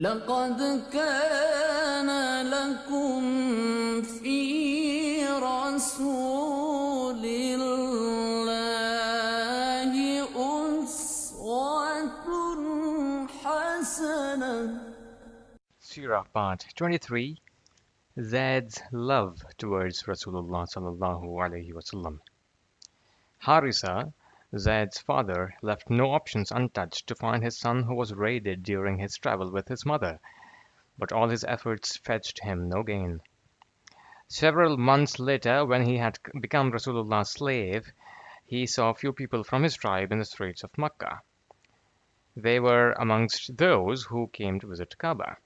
لقد كان لكم في رسول الله أسوة حسنة. Seerah Part 23 Zaid's love towards Rasulullah sallallahu alaihi wasallam. Harisa, Zaid's father, left no options untouched to find his son who was raided during his travel with his mother, but all his efforts fetched him no gain. Several months later, when he had become Rasulullah's slave, he saw few people from his tribe in the streets of Makkah. They were amongst those who came to visit Kaaba.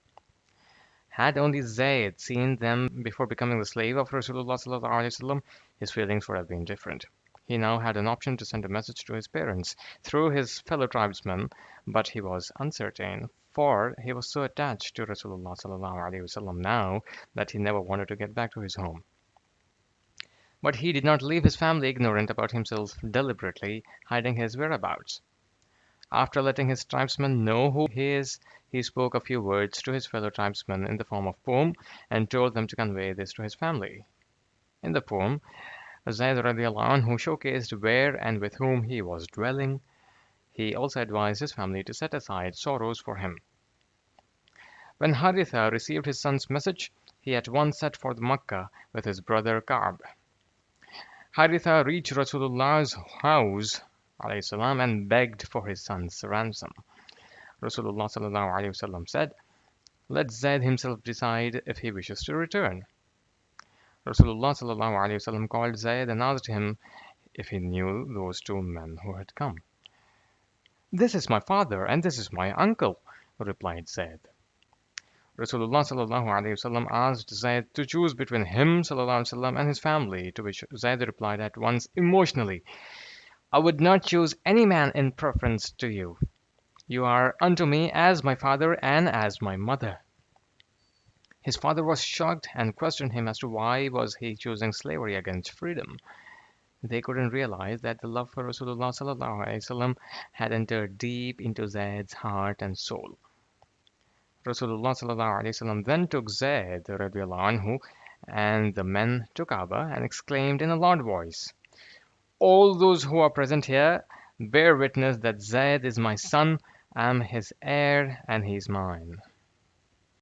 Had only Zayd seen them before becoming the slave of Rasulullah sallallahu alaihi wasallam, his feelings would have been different. He now had an option to send a message to his parents through his fellow tribesmen, but he was uncertain, for he was so attached to Rasulullah sallallahu alaihi wasallam now that he never wanted to get back to his home. But he did not leave his family ignorant about himself, deliberately hiding his whereabouts. After letting his tribesmen know who he is, he spoke a few words to his fellow tribesmen in the form of poem and told them to convey this to his family. In the poem, Zayd radiallahu anhu showcased where and with whom he was dwelling. He also advised his family to set aside sorrows for him. When Haritha received his son's message, he at once set for Makkah with his brother Ka'b. Haritha reached Rasulullah's house salam, and begged for his son's ransom. Rasulullah sallallahu alaihi wasallam said, "Let Zaid himself decide if he wishes to return." Rasulullah sallallahu alaihi wasallam called Zaid and asked him if he knew those two men who had come. "This is my father and this is my uncle," replied Zaid. Rasulullah sallallahu alaihi wasallam asked Zaid to choose between him sallallahu alaihi wasallam and his family, to which Zaid replied at once emotionally, "I would not choose any man in preference to you. You are unto me as my father and as my mother." His father was shocked and questioned him as to why was he choosing slavery against freedom. They couldn't realize that the love for Rasulullah sallallahu alaihi wasallam had entered deep into Zaid's heart and soul. Rasulullah sallallahu alaihi wasallam then took Zaid radiallahu anhu and the men to Kaaba and exclaimed in a loud voice, "All those who are present here bear witness that Zaid is my son, I am his heir, and he is mine."